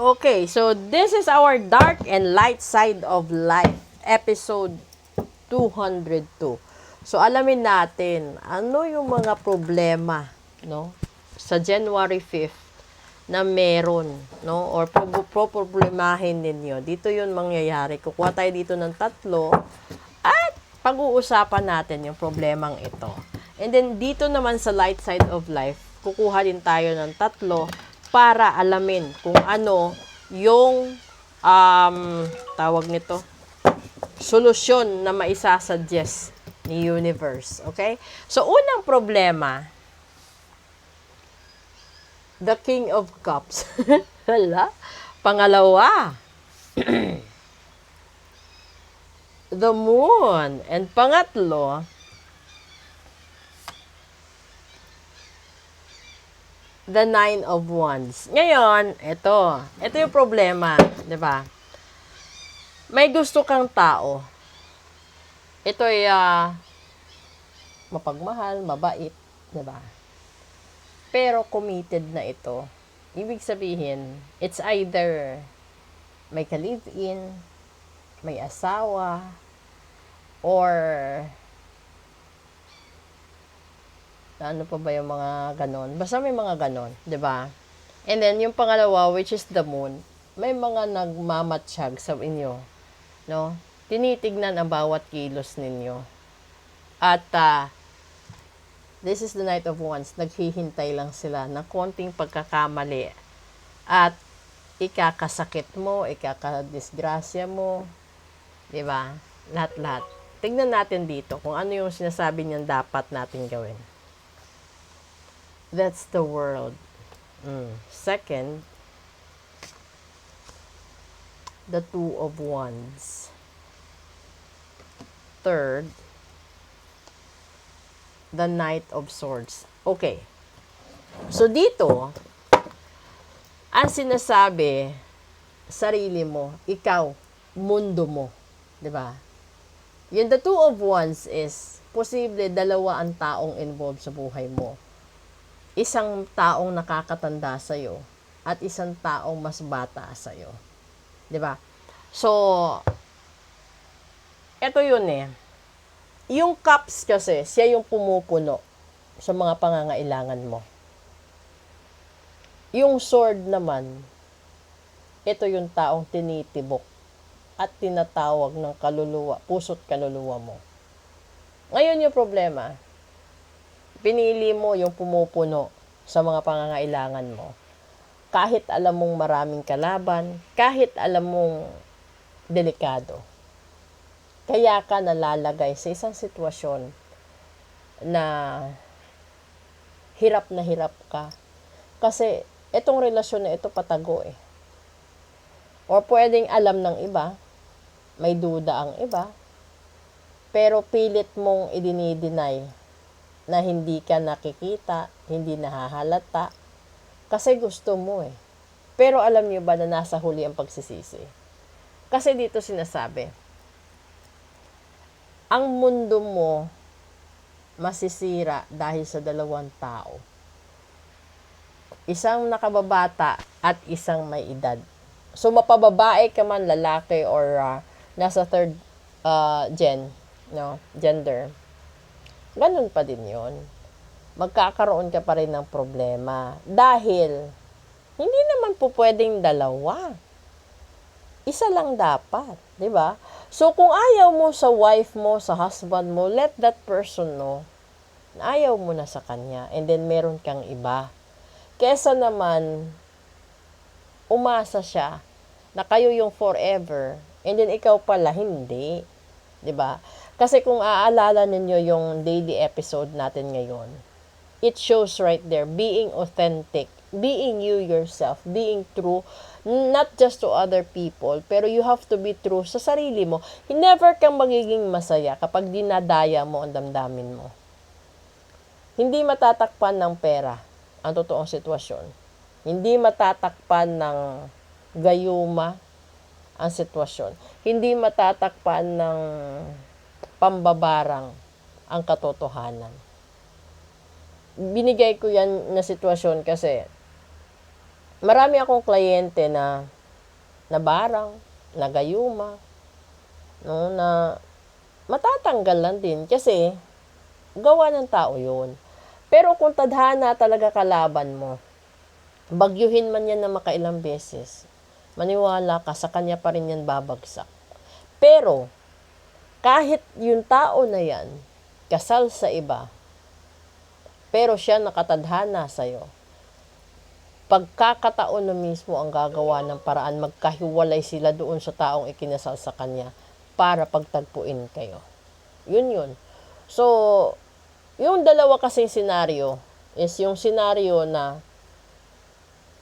Okay, so this is our dark and light side of life, episode 202. So alamin natin ano yung mga problema, no, sa January 5th na meron, no, or problemahin ninyo. Dito yun mangyayari. Kukuha tayo dito ng tatlo at pag-uusapan natin yung problemang ito. And then dito naman sa light side of life, kukuha din tayo ng tatlo para alamin kung ano yung tawag nito, solusyon na maisasuggest ni universe. Okay? So, unang problema, the King of Cups. Hala? Pangalawa, the Moon. And pangatlo, the Nine of Wands. Ngayon, ito yung problema, 'di ba? May gusto kang tao. Ito ay mapagmahal, mabait, 'di ba? Pero committed na ito. Ibig sabihin, it's either may ka-live-in, may asawa, or ano pa ba yung mga ganon? Basta may mga ganon, 'di ba? And then yung pangalawa, which is the Moon, may mga nagmamatsyag sa inyo, no? Tinitignan ang bawat kilos ninyo. At this is the Knight of Wands, naghihintay lang sila ng konting pagkakamali at ikakasakit mo, ikakadisgrasya mo, 'di ba? Lahat-lahat. Tingnan natin dito kung ano yung sinasabi niyan dapat natin gawin. That's the World. Second, the Two of Wands. Third, the Knight of Swords. Okay. So dito, ang sinasabi, sarili mo, ikaw, mundo mo, 'di ba? Yung the Two of Wands is posible dalawa ang taong involved sa buhay mo. Isang taong nakakatanda sa iyo at isang taong mas bata sa iyo. 'Di ba? So, ito 'yun eh. Yung cups kasi, siya yung pumupuno sa mga pangangailangan mo. Yung sword naman, ito yung taong tinitibok at tinatawag ng kaluluwa, puso't kaluluwa mo. Ngayon yung problema, pinili mo yung pumupuno sa mga pangangailangan mo. Kahit alam mong maraming kalaban, kahit alam mong delikado. Kaya ka nalalagay sa isang sitwasyon na hirap ka. Kasi itong relasyon na ito patago eh. O pwedeng alam ng iba, may duda ang iba, pero pilit mong idinideny na hindi ka nakikita, hindi nahahalata, kasi gusto mo eh. Pero alam niyo ba na nasa huli ang pagsisisi? Kasi dito sinasabi, ang mundo mo masisira dahil sa dalawang tao. Isang nakababata at isang may edad. So mapababae ka man, lalaki, or nasa third gender, ganun pa din yon. Magkakaroon ka pa rin ng problema. Dahil, hindi naman po pwedeng dalawa. Isa lang dapat. 'Di ba? So, kung ayaw mo sa wife mo, sa husband mo, let that person know na ayaw mo na sa kanya. And then, meron kang iba. Kesa naman, umasa siya na kayo yung forever. And then, ikaw pala, hindi. 'Di ba? Kasi kung aalala ninyo yung daily episode natin ngayon, it shows right there, being authentic, being you yourself, being true, not just to other people, pero you have to be true sa sarili mo. Never kang magiging masaya kapag dinadaya mo ang damdamin mo. Hindi matatakpan ng pera ang totoong sitwasyon. Hindi matatakpan ng gayuma ang sitwasyon. Hindi matatakpan ng pambabarang ang katotohanan. Binigay ko yan na sitwasyon kasi Marami akong kliyente na nabarang, nagayuma, no, na matatanggal lang din kasi gawa ng tao yun. Pero kung tadhana talaga kalaban mo, bagyuhin man yan na makailang beses, maniwala ka, sa kanya pa rin yan babagsak. Pero, kahit yung tao na yan, kasal sa iba, pero siya nakatadhana sa'yo, pagkakataon na mismo ang gagawa ng paraan, magkahiwalay sila doon sa taong ikinasal sa kanya para pagtagpuin kayo. Yun. So, yung dalawa kasing senaryo is yung senaryo na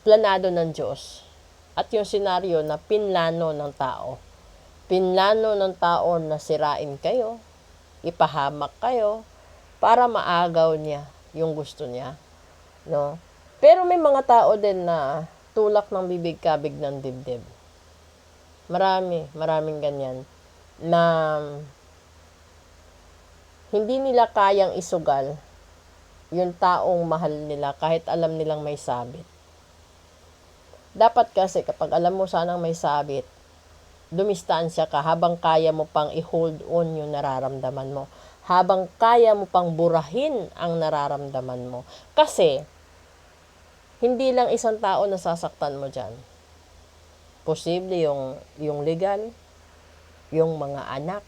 planado ng Diyos at yung senaryo na pinlano ng tao. Pinlano ng tao na sirain kayo, ipahamak kayo, para maagaw niya yung gusto niya. No? Pero may mga tao din na tulak ng bibig kabig ng dibdib. Maraming ganyan na hindi nila kayang isugal yung taong mahal nila kahit alam nilang may sabit. Dapat kasi kapag alam mo sanang may sabit, dumistansya ka habang kaya mo pang i-hold on yung nararamdaman mo. Habang kaya mo pang burahin ang nararamdaman mo. Kasi, hindi lang isang tao na sasaktan mo dyan. Posible yung legal, yung mga anak,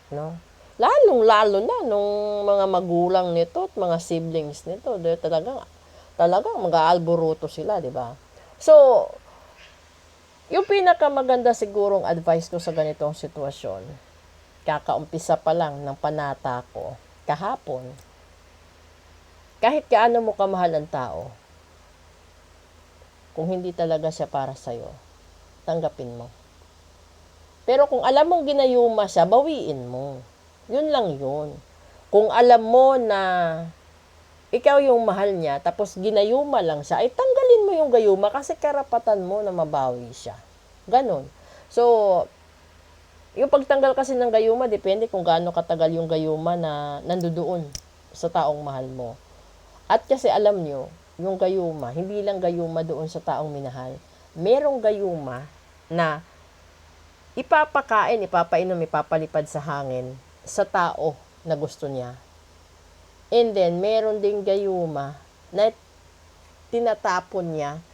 no? Lalong-lalo na nung mga magulang nito at mga siblings nito, talagang mag-aalboruto sila, di ba? So, yung pinakamaganda sigurong advice ko sa ganitong sitwasyon, kakaumpisa pa lang ng panata ko kahapon, kahit kaano mo kamahal ang tao, kung hindi talaga siya para sa'yo, tanggapin mo. Pero kung alam mong ginayuma siya, bawiin mo. Yun lang yun. Kung alam mo na ikaw yung mahal niya, tapos ginayuma lang siya, ay tanggalin mo yung gayuma kasi karapatan mo na mabawi siya. Ganon. So, yung pagtanggal kasi ng gayuma, depende kung gaano katagal yung gayuma na nandoon sa taong mahal mo. At kasi alam nyo, yung gayuma, hindi lang gayuma doon sa taong minahal. Merong gayuma na ipapakain, ipapainom, ipapalipad sa hangin sa tao na gusto niya. And then, meron ding gayuma na tinatapon niya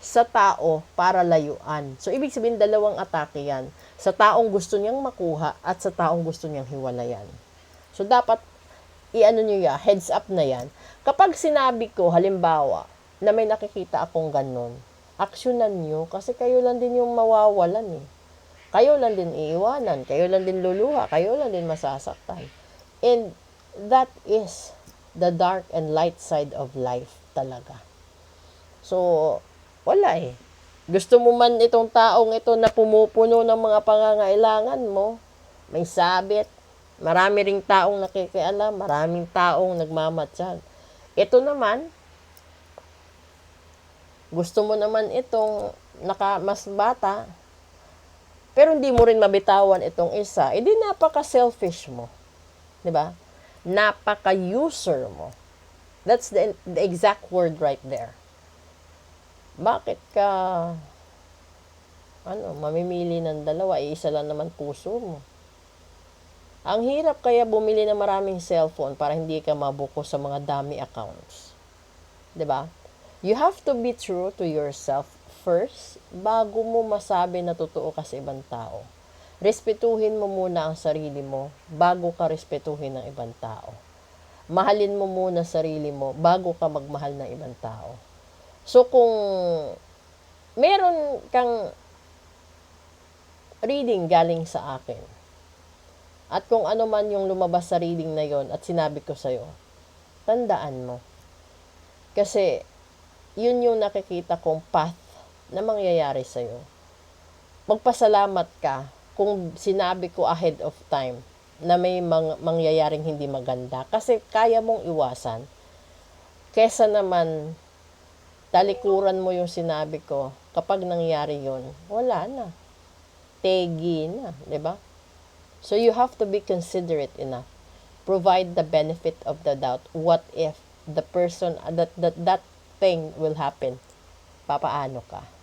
sa tao para layuan. So, ibig sabihin, dalawang atake yan. Sa taong gusto niyang makuha at sa taong gusto niyang hiwalayan. So, dapat heads up na yan. Kapag sinabi ko, halimbawa, na may nakikita akong ganun, aksyonan nyo kasi kayo lang din yung mawawalan eh. Kayo lang din iiwanan, kayo lang din luluha, kayo lang din masasaktan. And that is the dark and light side of life talaga. So, wala eh. Gusto mo man itong taong ito na pumupuno ng mga pangangailangan mo, may sabit, marami ring taong nakikialam, maraming taong nagmamatsyag. Ito naman, gusto mo naman itong mas bata, pero hindi mo rin mabitawan itong isa, edi napaka-selfish mo. 'Di ba? Napaka-user mo. That's the exact word right there. Bakit ka mamimili ng dalawa, isa lang naman puso mo? Ang hirap kaya bumili ng maraming cellphone para hindi ka mabuko sa mga dummy accounts. 'Di ba? You have to be true to yourself first bago mo masabi na totoo ka sa ibang tao. Respetuhin mo muna ang sarili mo bago ka respetuhin ng ibang tao. Mahalin mo muna sarili mo bago ka magmahal ng ibang tao. So kung meron kang reading galing sa akin, at kung ano man yung lumabas sa reading na yon at sinabi ko sa'yo, tandaan mo. Kasi yun yung nakikita kong path na mangyayari sa'yo. Magpasalamat ka kung sinabi ko ahead of time na may mangyayaring hindi maganda. Kasi kaya mong iwasan. Kesa naman, talikuran mo yung sinabi ko, kapag nangyari yun, wala na. Tegi na, di ba? So you have to be considerate enough. Provide the benefit of the doubt. What if the person, that thing will happen papaano ka?